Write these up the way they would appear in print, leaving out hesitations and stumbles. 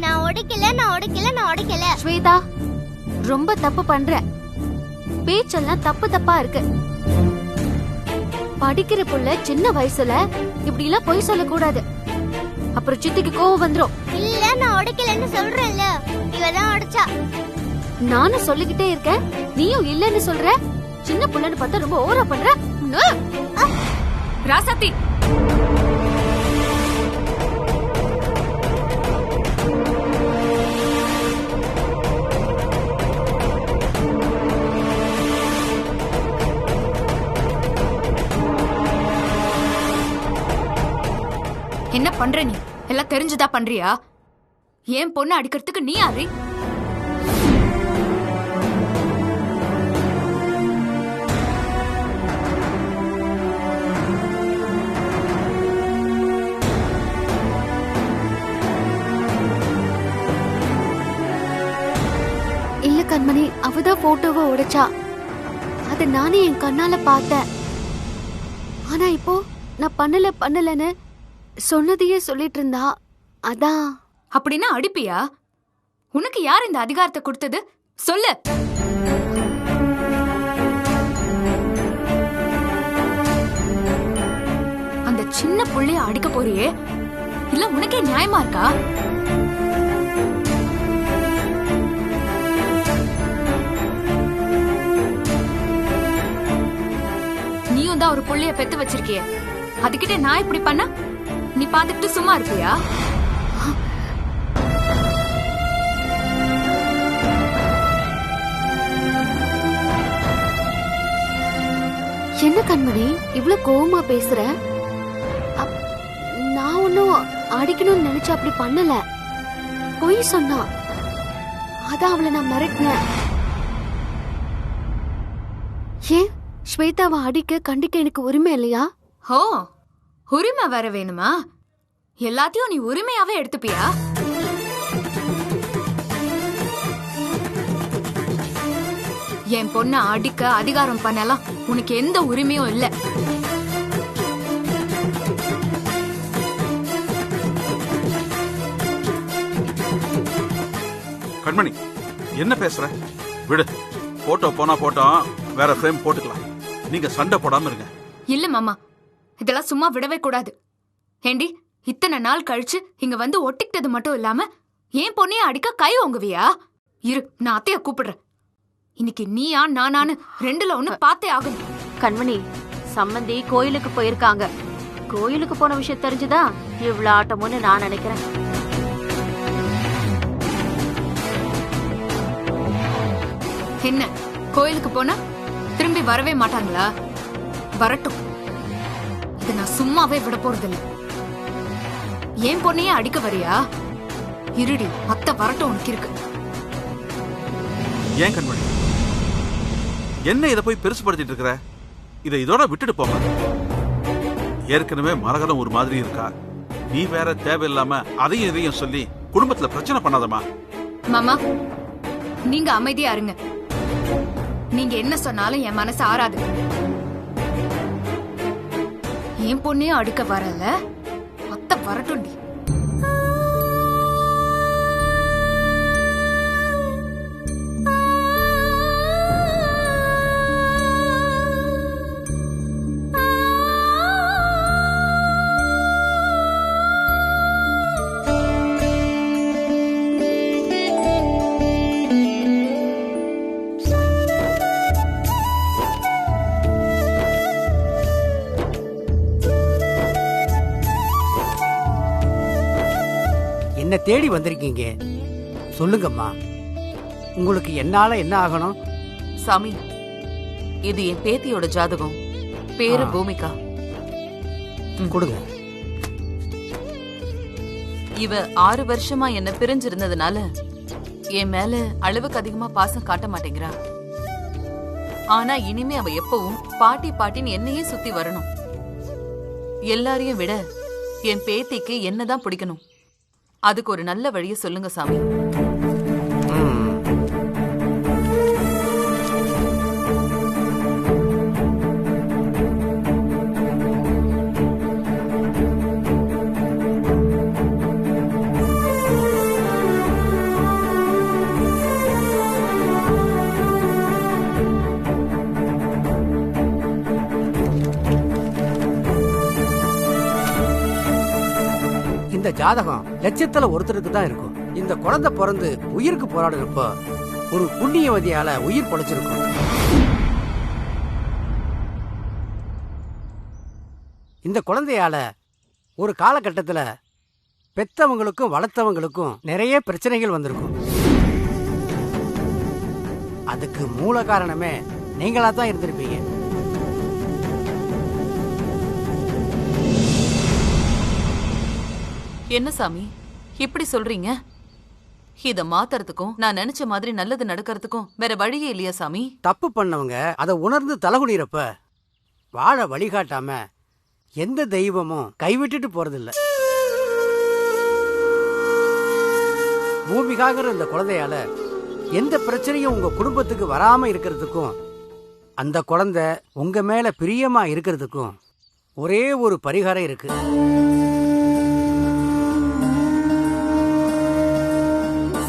நான் உடைக்கல. ஸ்வேதா, ரொம்ப தப்பு பண்ற. பேச்செல்லாம் தப்பா இருக்கு. படிக்கிற புள்ள சின்ன வயசுல இப்படி எல்லாம் பொய் சொல்ல கூடாது. அப்புறம் சித்திக்கு கோவம் வந்துரும். இல்ல, நான் உடைக்கலன்னு சொல்றேன்ல. இவதான் உடைச்சா. நானும் சொல்லிக்கிட்டே இருக்கேன், நீயும் இல்லன்னு சொல்ற. சின்ன புள்ளன்னு பார்த்தா ரொம்ப ஓவரா பண்ற. ராசாத்தி, என்ன பண்ற நீ? எல்லாம் தெரிஞ்சுதா பண்றியா? ஏன் பொண்ணு அடிக்கிறதுக்கு நீ யாரு? இல்ல கண்மணி, அவதான் போட்டோவை உடைச்சா. அத நானே என் கண்ணால பார்த்தேன். ஆனா இப்போ நான் பண்ணலன்னு சொன்னதையே சொல்லிட்டு இருந்தா. அதான். அப்படின்னா அடிப்பியா? உனக்கு யார் இந்த அதிகாரத்தை கொடுத்தது? சொல்லு. அந்த சின்ன புள்ளைய அடிக்க போறியே, இல்ல உனக்கே நியாயமா இருக்கா? நீயும் தான் ஒரு புள்ளைய பெத்து வச்சிருக்கிய. அதுகிட்ட நான் இப்படி பண்ண நீ பாத்துக்கிட்டு சும்மா இருப்பியா? என்ன கண்மணி இவ்வளவு கோவமா பேசுற? நான் ஒன்னும் அடிக்கணும்னு நினைச்சு அப்படி பண்ணல. பொய் சொன்னா. அதான் அவளை நான் மிரட்டினேன். ஏன் ஸ்வேதாவை அடிக்க கண்டிக்க எனக்கு உரிமை இல்லையா? ஹோ, உரிமை வர வேணுமா? எல்லாத்தையும் நீ உரிமையாவே எடுத்துப்பியா? என் பொண்ண அடிக்க அதிகாரம் பண்ணலாம் உனக்கு எந்த உரிமையும் இல்ல. கண்மணி, என்ன பேசுற? விடு. போட்டோ போனா போட்டோம், வேற ஃப்ரேம் போட்டுக்கலாம். நீங்க சண்டை போடாம இருங்க. இல்ல மாமா, இதெல்லாம் சும்மா விடவே கூடாது. ஏண்டி, இத்தனை நாள் கழிச்சு இங்க வந்து ஒட்டிக்கிட்டது மட்டும் இல்லாம ஏன் பொண்ணைய அடிக்க கை ஓங்குவியா? இரு, நான் அத்தைய கூப்பிடுறேன். இன்னைக்கு நீயா நானான்னு ரெண்டுல ஒண்ணு பார்த்தே ஆகணும். கண்மணி, சம்மந்தி கோயிலுக்கு போயிருக்காங்க. கோயிலுக்கு போன விஷயம் தெரிஞ்சுதா இவ்வளவு ஆட்டமுன்னு நான் நினைக்கிறேன். என்ன, கோயிலுக்கு போனா திரும்பி வரவே மாட்டாங்களா? வரட்டும். இத நான் சும்மாவே விட போறதில்ல. ஏன் பொண்ணையே அடிக்க வரியா? இருடி, அத்தை வரட்டும். உனக்கு இருக்கு. ஏன் கண்மணி, என்ன இதை போய் பெருசுபடுத்திட்டு இருக்கிற? இதை இதோட விட்டுட்டு போங்க. ஏற்கனவே மரகதம் ஒரு மாதிரி இருக்கா, நீ வேற தேவையில்லாம அதையும் இதையும் சொல்லி குடும்பத்துல பிரச்சனை பண்ணாதமா. மாமா, நீங்க அமைதியா இருங்க. நீங்க என்ன சொன்னாலும் என் மனசு ஆறாது. என் பொண்ணையும் அடிக்க வரல, அத்தை வரட்டும்டி. என்ன தேடி வந்திருக்கீங்க? சொல்லுங்கம்மா, உங்களுக்கு என்னால என்ன ஆகணும்? சாமி, இது என் பேத்தியோட ஜாதகம். பேரு பூமிகா. கொடுங்க. இவ 6 வருஷமா என்ன பிரிஞ்சிருந்ததுனால என் மேல அளவுக்கு அதிகமா பாசம் காட்ட மாட்டேங்கிறா. ஆனா இனிமே அவ எப்பவும் பாட்டி பாட்டின்னு என்னையே சுத்தி வரணும். எல்லாரையும் விட என் பேத்திக்கு என்னதான் பிடிக்கணும். அதுக்கு ஒரு நல்ல வழியை சொல்லுங்க சாமி. இந்த ஜாதகம் லட்சத்துல ஒருத்தருக்கு தான் இருக்கும். இந்த குழந்தை பிறந்து உயிருக்கு போராடுறப்போ ஒரு புண்ணியவதியால உயிர் பொழைச்சிருக்கும். இந்த குழந்தையால ஒரு காலகட்டத்துல பெத்தவங்களுக்கும் வளர்த்தவங்களுக்கும் நிறைய பிரச்சனைகள் வந்திருக்கும். அதுக்கு மூல காரணமே நீங்களா தான் இருந்திருப்பீங்க. என்ன சாமி இப்படி சொல்றீங்க? இத மாத்துறதுக்கும் நான் நினைச்ச மாதிரி நல்லது நடக்கிறதுக்கும் வேற வழியே இல்லையா சாமி? தப்பு பண்ணவங்க அதை உணர்ந்து தலகுனிறப்ப வாழ வழிகாட்டாம எந்த தெய்வமும் கைவிட்டுட்டு போறதில்ல. பூமிகாங்கிற இந்த குழந்தையால எந்த பிரச்சனையும் உங்க குடும்பத்துக்கு வராம இருக்கிறதுக்கும் அந்த குழந்தை உங்க மேல பிரியமா இருக்கிறதுக்கும் ஒரே ஒரு பரிகாரம் இருக்கு.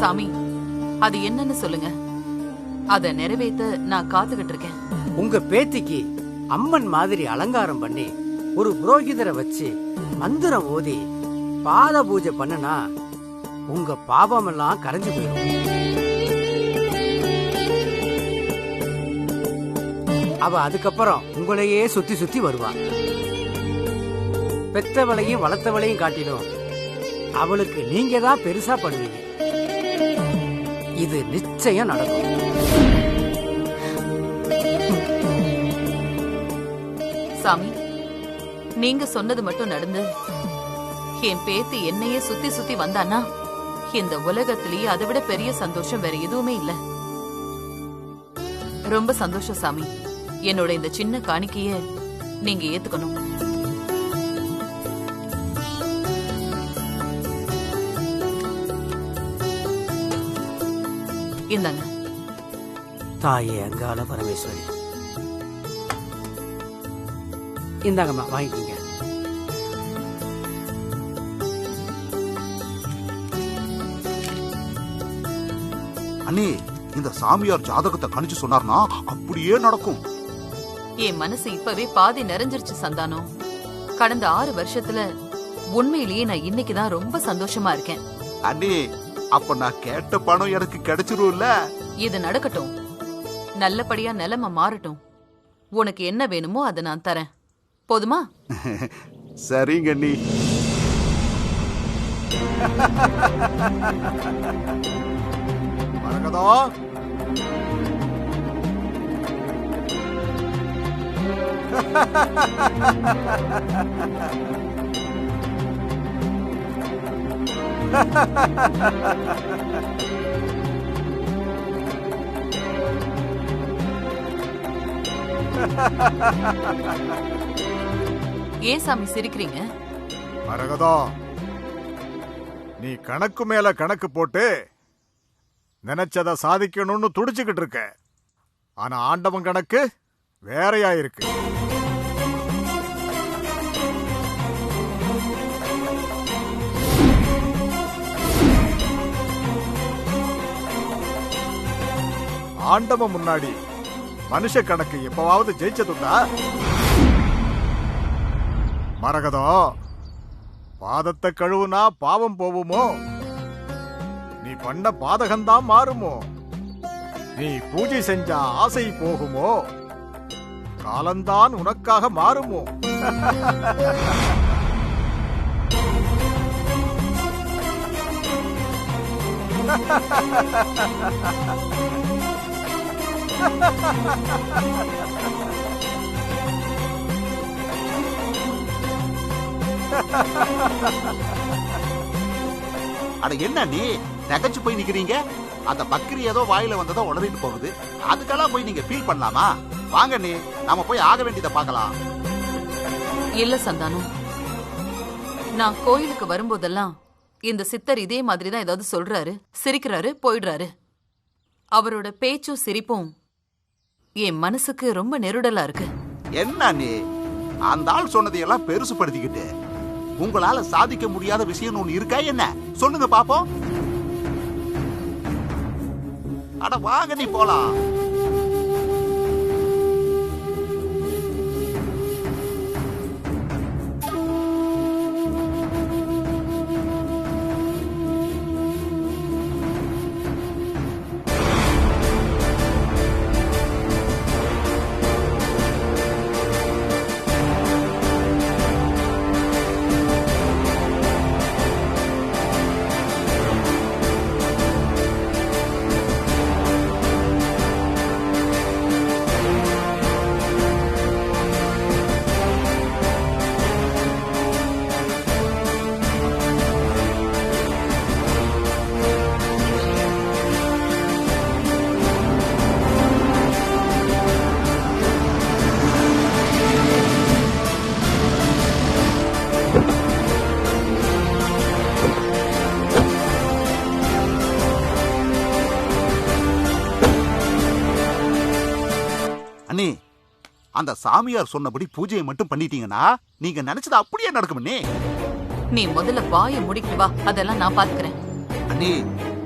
சாமி அது என்னன்னு சொல்லுங்க. அத நிறைவேத்த நான் காத்துக்கிட்டு இருக்கேன். உங்க பேத்திக்கு அம்மன் மாதிரி அலங்காரம் பண்ணி ஒரு புரோகிதரை வச்சு மந்திரம் ஓதி பாத பூஜை பண்ணனா உங்க பாவம் எல்லாம் கரைஞ்சு போயிடும். அவ அதுக்கப்புறம் உங்களையே சுத்தி சுத்தி வருவா. பெத்தவளையும் வளர்த்தவளையும் காட்டிலும் அவளுக்கு நீங்க தான் பெருசா பண்ணுவீங்க. இது நிச்சயம் நடக்கும். சாமி நீங்க சொன்னது மட்டும் நடந்து என் பேத்தி என்னையே சுத்தி சுத்தி வந்தானா இந்த உலகத்திலேயே அதை விட பெரிய சந்தோஷம் வேற எதுவுமே இல்ல. ரொம்ப சந்தோஷம் சாமி. என்னோட இந்த சின்ன காணிக்கைய நீங்க ஏத்துக்கணும். இந்தாங்க. தாயே அங்காள பரமேஸ்வரி, இந்தாங்கம்மா வாங்கிக்கீங்க. அண்ணே, இந்த சாமியார் ஜாதகத்தை கணிச்சு சொன்னார்னா அப்படியே நடக்கும். என் மனசு இப்பவே பாதி நிறைஞ்சிருச்சு சந்தானம். கடந்த 6 வருஷத்துல உண்மையிலேயே நான் இன்னைக்குதான் ரொம்ப சந்தோஷமா இருக்கேன். அண்ணே, அப்ப நான் கேட்ட பணம் எனக்கு கிடைச்சிரும்ல? இது நடக்கட்டும். நல்லபடியா நிலைமை மாறட்டும். உனக்கு என்ன வேணுமோ அதை நான் தரேன். போதுமா? சரிங்க அண்ணி. மரகதா, ஏன் சாமி சிரிக்கிறீங்க? மரகதா, நீ கணக்கு மேல கணக்கு போட்டு நினைச்சத சாதிக்கணும்னு துடிச்சுக்கிட்டு இருக்க. ஆனா ஆண்டவன் கணக்கு வேறையா இருக்கு. ஆண்டவன் முன்னாடி மனுஷ கணக்கு எப்பவாவது ஜெயிச்சதுண்டா? மரகதம், பாதத்தை கழுவுனா பாவம் போகுமோ? நீ பண்ண பாதகம்தான் மாறுமோ? நீ பூஜை செஞ்சா ஆசை போகுமோ? காலந்தான் உனக்காக மாறுமோ? அட என்ன நீ நகைச்சு போய் நிக்கிறீங்க? அந்த பக்கிரி ஏதோ வாயில வந்ததோ உளறிட்டு போகுது. அதுக்கெல்லாம் போய் நீங்க ஃபீல் பண்ணலாமா? வாங்க நீ, நாம போய் ஆக வேண்டியதை பார்க்கலாம். இல்ல சந்தானம், நான் கோயிலுக்கு வரும்போதெல்லாம் இந்த சித்தர் இதே மாதிரிதான் ஏதாவது சொல்றாரு, சிரிக்கிறாரு, போயிடுறாரு. அவரோட பேச்சும் சிரிப்பும் என் மனசுக்கு ரொம்ப நெருடலா இருக்கு. என்ன நீ அந்த ஆள் சொன்னதையெல்லாம் பெருசுபடுத்திக்கிட்டு உங்களால சாதிக்க முடியாத விஷயம் ஒண்ணு இருக்கா என்ன? சொல்லுங்க பாப்போம். அட வாங்க நீ போலாம். அந்த சாமியார் சொன்னபடி பூஜையை மட்டும் பண்ணிட்டீங்கன்னா நீங்க நினைச்சது அப்படியே நடக்கும் அண்ணே. நீ முதல்ல வாயை முடிக்கல வா, அதெல்லாம் நான் பாத்துக்கிறேன். அண்ணே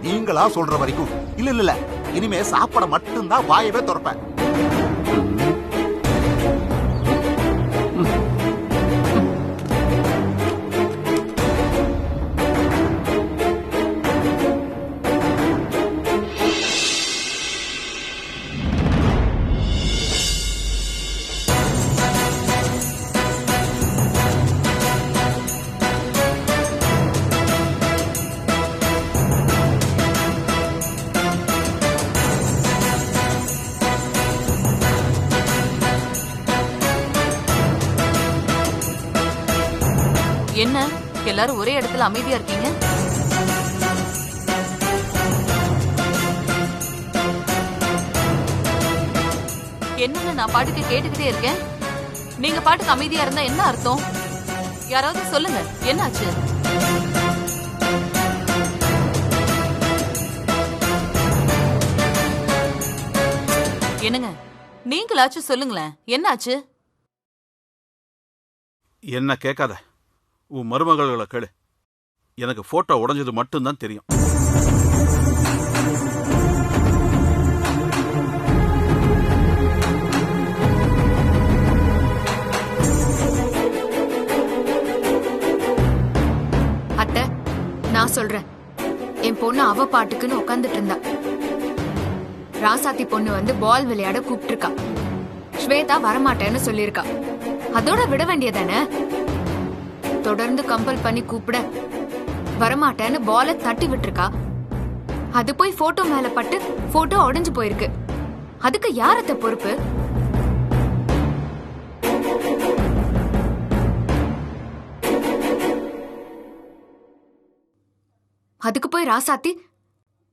நீங்களா சொல்ற வரைக்கும் இல்ல இனிமே சாப்பிட மட்டும்தான் வாயவே திறப்பேன். என்ன எல்லாரும் ஒரே இடத்துல அமைதியா இருக்கீங்க? என்னன்னு நான் பாட்டுக்கு கேட்டுக்கிட்டே இருக்கேன். நீங்க பாட்டுக்கு அமைதியா இருந்தா என்ன அர்த்தம்? யாராவது சொல்லுங்க, என்னாச்சு? என்னங்க, நீங்களாச்சும் சொல்லுங்களேன், என்னாச்சு? என்ன கேட்காத, உன் மருமகளை கேளு. எனக்கு போட்டோ உடைஞ்சது மட்டும்தான் தெரியும். அத்தை, நான் சொல்றேன். என் பொண்ணு அவ பாட்டுக்குன்னு உட்காந்துட்டு இருந்தா. ராசாத்தி பொண்ணு வந்து பால் விளையாட கூப்பிட்டு இருக்கா. ஸ்வேதா வரமாட்டேன்னு சொல்லிருக்கா. அதோட விட வேண்டியதானே? தொடர்ந்து கம்பல் பண்ணி கூப்பிட வரமாட்டேன்னு பால தட்டி விட்டுருக்கா. அது போய் போட்டோ மேல பட்டு போட்டோ உடைஞ்சு போயிருக்கு. அதுக்கு யாரத்த பொறுப்பு? அதுக்கு போய் ராசாத்தி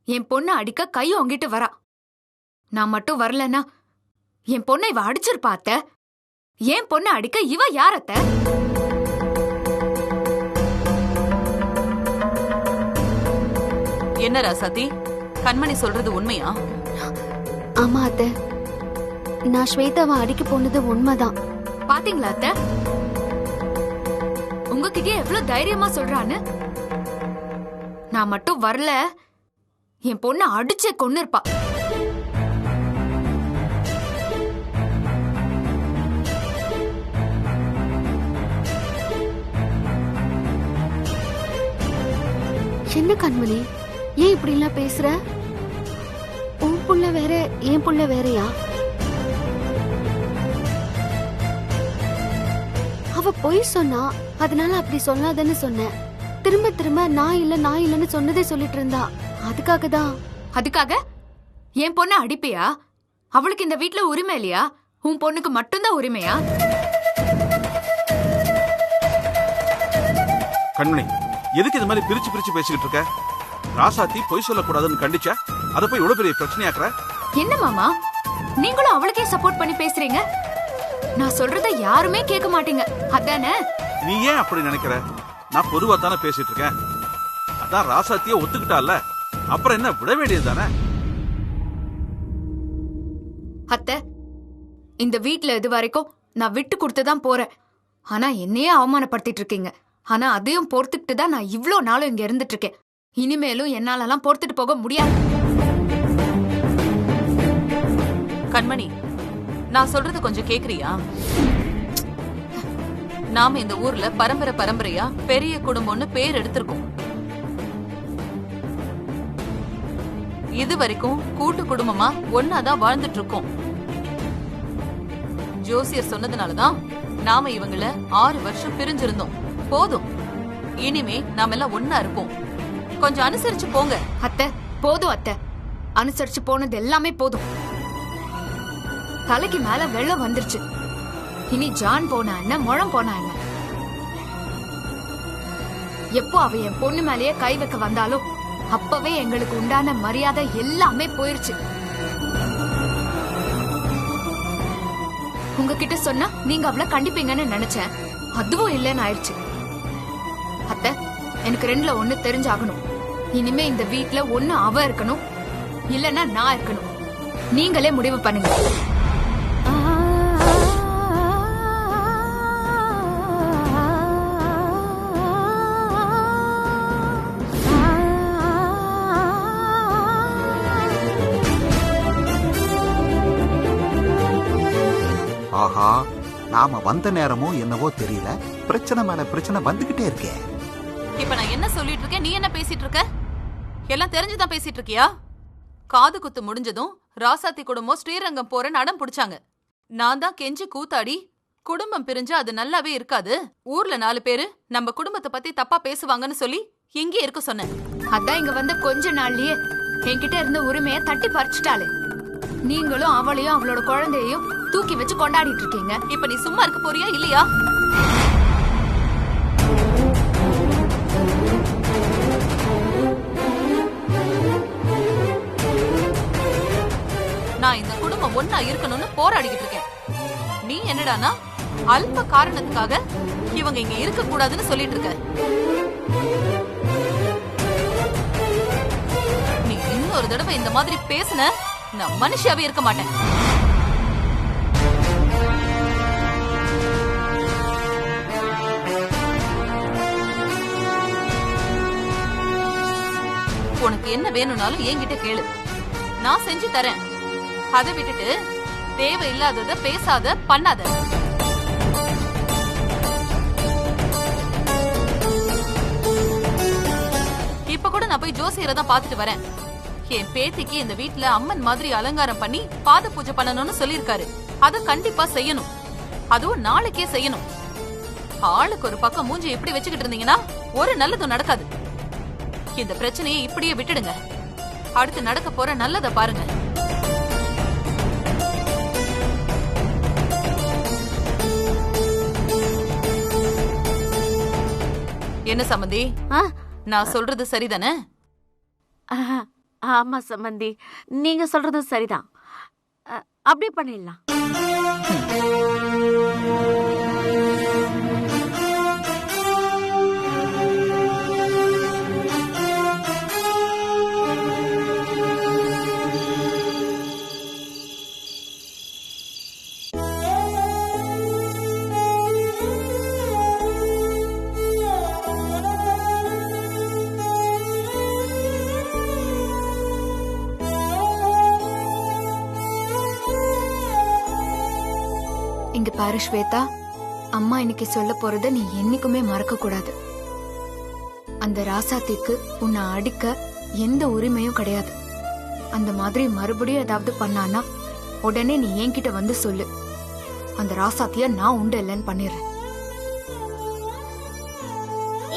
என் பொண்ணு அடிக்க கை ஓங்கிட்டு வரா. நான் மட்டும் வரலன்னா என் பொண்ணை இவ அடிச்சிருப்பா. அத்தை, என் பொண்ணு அடிக்க இவ யாரத்த? என்ன ராசாத்தி, கண்மணி சொல்றது உண்மையா? ஆமா அத்தை, நான் ஸ்வேதாவை அடிக்க போனது உண்மைதான். பாத்தீங்களா அத்தை, உங்ககிட்ட எவ்வளவு தைரியமா சொல்றான்னு. நான் மட்டும் வரல, என் பொண்ணு அடிச்சே கொன்னு இருப்பா. என்ன கண்மணி, ஏன் இப்படி எல்லாம் பேசுற? உன் புள்ள வேற, என் புள்ள வேறயா? அவ பொய் சொன்னா, அதனால அப்படி சொல்லாதன்னு சொன்னேன். திரும்ப திரும்ப நான் இல்லன்னு சொன்னதே சொல்லிட்டு இருந்தா. அதுக்காக என் பொண்ணு அடிப்பியா? அவளுக்கு இந்த வீட்டுல உரிமை இல்லையா? உன் பொண்ணுக்கு மட்டும்தான் உரிமையா? கண்மணி, எதுக்கு இது மாதிரி பிரிச்சு பிரிச்சு பேசிக்கிட்டு இருக்க? ராசாத்தி பொய் சொல்லக்கூடாதுன்னு கண்டிச்சா அதை போய் இவ்வளவு பெரிய பிரச்சனையாக்குற? என்ன மாமா, நீங்களும் அவளுக்கே சப்போர்ட் பண்ணி பேசுறீங்க. நான் சொல்றத யாருமே கேட்க மாட்டீங்க, அதானே? நீ ஏன் அப்படி நினைக்கிற? நான் பொதுவா தானே பேசிட்டு இருக்கேன். அதான் ராசாத்திய ஒத்துக்கிட்டால, அப்புறம் என்ன, விட வேண்டியது தானே? அத்தை, இந்த வீட்டுல இது வரைக்கும் நான் விட்டு கொடுத்துதான் போறேன். ஆனா என்னையே அவமானப்படுத்திட்டு இருக்கீங்க. ஆனா அதையும் பொறுத்துக்கிட்டு தான் நான் இவ்ளோ நாளும் இங்க இருந்துட்டு இருக்கேன். இனிமேலும் என்னாலலாம் பொறுத்துட்டு போக முடியாது. கண்மணி, நான் சொல்றது கொஞ்சம் கேக்குறியா? நாம இந்த ஊர்ல பரம்பரையா பெரிய குடும்பம்னு பேர் எடுத்திருக்கோம். இது வரைக்கும் கூட்டு குடும்பமா ஒன்னாதான் வாழ்ந்துட்டு இருக்கோம். ஜோசியர் சொன்னதுனாலதான் நாம இவங்கள 6 வருஷம் பிரிஞ்சிருந்தோம். போதும், இனிமே நாம எல்லாம் ஒன்னா இருப்போம். கொஞ்சம் அனுசரிச்சு போங்க. அத்தை, போதும் அத்தை, அனுசரிச்சு போனது எல்லாமே போதும். தலைக்கு மேல வெள்ளம் வந்துருச்சு. இனி ஜான் போனா என்ன, முழம் போனா என்ன? எப்போ அவ என் பொண்ணு மேலேயே கை வைக்க வந்தாலும் அப்பவே எங்களுக்கு உண்டான மரியாதை எல்லாமே போயிருச்சு. உங்ககிட்ட சொன்னா நீங்க அவளை கண்டிப்பீங்கன்னு நினைச்சேன். அதுவும் இல்லைன்னு ஆயிடுச்சு. அத்தை, எனக்கு 2ல 1 தெரிஞ்சாகணும். இனிமே இந்த வீட்டுல ஒண்ணு அவ இருக்கணும், இல்லன்னா நான் இருக்கணும். நீங்களே முடிவு பண்ணுங்க. நாம வந்த நேரமும் என்னவோ தெரியல, பிரச்சனை மேல பிரச்சனை வந்துகிட்டே இருக்கே. இப்ப நான் என்ன சொல்லிட்டு இருக்கேன், நீ என்ன பேசிட்டு இருக்க? எல்லாம் தெரிஞ்சுதான் பேசிட்டு இருக்கியா? காது குத்து முடிஞ்சதும் ராசாத்தி குடும்பம் ஸ்ரீரங்கம் போறேன்னு அடம் பிடிச்சாங்க. நான் தான் கெஞ்சி கூத்தாடி குடும்பம் பிரிஞ்சு அது நல்லாவே இருக்காது, ஊர்ல 4 பேரு நம்ம குடும்பத்தை பத்தி தப்பா பேசுவாங்கன்னு சொல்லி எங்கே இருக்க சொன்னேன். அதான் இங்க வந்த கொஞ்ச நாள்லயே என்கிட்ட இருந்த உரிமையை தட்டி பறிச்சுட்டாளே. நீங்களும் அவளையும் அவளோட குழந்தையையும் தூக்கி வச்சு கொண்டாடிட்டு இருக்கீங்க. இப்ப நீ சும்மா இருக்க போறியா இல்லையா? நான் இந்த குடும்பம் ஒன்னா இருக்கணும்னு போராடிக்கிட்டு இருக்கேன். நீ என்னடானா அல்ப காரணத்துக்காக இவங்க இங்க இருக்க கூடாதுன்னு சொல்லிட்டு இருக்க. நீ இன்னொரு தடவை இந்த மாதிரி பேசுன, நான் மனுஷியாவே இருக்க மாட்டேன். உனக்கு என்ன வேணும்னாலும் என்கிட்ட கேளு, நான் செஞ்சு தரேன். அதை விட்டுட்டு தேவையில்லாதத பேசாத, பண்ணாத. இப்ப கூட நான் போய் ஜோசியரை தான் பாத்துட்டு வரேன். என் பேத்திக்கு இந்த வீட்டுல அம்மன் மாதிரி அலங்காரம் பண்ணி பாத பூஜை பண்ணணும்னு சொல்லிருக்காரு. அத கண்டிப்பா செய்யணும், அதுவும் நாளைக்கே செய்யணும். ஆளுக்கு ஒரு பக்கம் மூஞ்சி இப்படி வச்சுக்கிட்டு இருந்தீங்கன்னா ஒரு நல்லதும் நடக்காது. இந்த பிரச்சனையை இப்படியே விட்டுடுங்க. அடுத்து நடக்க போற நல்லத பாருங்க. என்ன சம்பந்தி, நான் சொல்றது சரிதானே? ஆமா சம்பந்தி, நீங்க சொல்றது சரிதான். அப்படியே பண்ணிடலாம். இங்க பாரு ஸ்வேதா, அம்மா இன்னைக்கு சொல்ல போறத நீ என்னைக்குமே மறக்க கூடாது. அந்த ராசாத்திக்கு உன்னை அடிக்க எந்த உரிமையும் கிடையாது. அந்த மாதிரி மறுபடியும் ஏதாவது பண்ணானா உடனே நீ என்கிட்ட வந்து சொல்லு. அந்த ராசாத்திய நான் உண்டு இல்லைன்னு பண்ணிடுறேன்.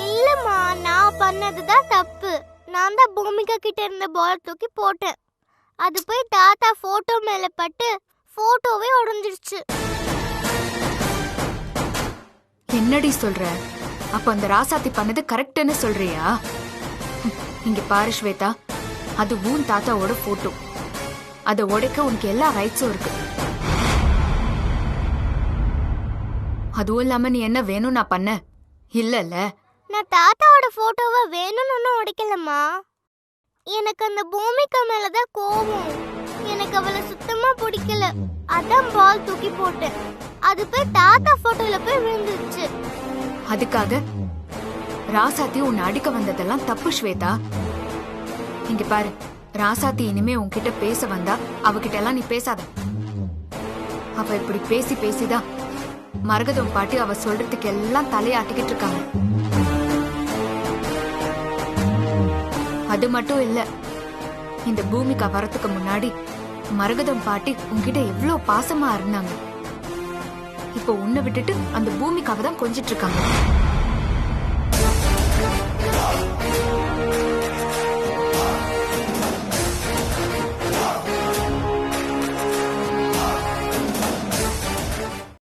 இல்லம்மா, நான் பண்ணதுதான் தப்பு. நான் தான் பூமிகா கிட்ட இருந்த பால் தூக்கி போட்டேன். அது போய் தாத்தா போட்டோ மேல பட்டு போட்டோவே உடைஞ்சிருச்சு. என்னடி சொல்ற? அப்ப அந்த ராசாத்தி பண்ணது கரெக்ட்னு சொல்றியா? இங்க பாரு ஸ்வேதா, அது உன் தாத்தாவோட போட்டோ. அதை உடைக்க உனக்கு எல்லா ரைட்ஸும் இருக்கு. அதுவும் இல்லாம நீ என்ன வேணும் நான் பண்ண இல்லல்ல? நான் தாத்தாவோட போட்டோவை வேணும்னு உடைக்கலம்மா. எனக்கு அந்த பூமிகா மேலதான் கோபம். எனக்கு அவளை சுத்தமா பிடிக்கல. அதான் பால் தூக்கி போட்டேன். அது போய் தாத்தா போட்டோல போய் விழுந்துச்சு. அதுக்காக ராசாத்தி உன்னை அடிக்க வந்ததெல்லாம் தப்பு ஸ்வேதா. இங்க பாரு, ராசாத்தி இனிமே உன்கிட்ட பேச வந்தா அவகிட்ட எல்லாம் நீ பேசாத. அவ இப்படி பேசி பேசிதான் மரகதம் பாட்டி அவ சொல்றதுக்கு எல்லாம் தலையாட்டிக்கிட்டு இருக்காங்க. அது மட்டும் இல்ல, இந்த பூமிகா வரத்துக்கு முன்னாடி மரகதம் பாட்டி உன்கிட்ட எவ்வளவு பாசமா இருந்தாங்க. இப்போ உன்னை விட்டுட்டு அந்த பூமிக்காக தான் கொஞ்சிட்டு இருக்காங்க.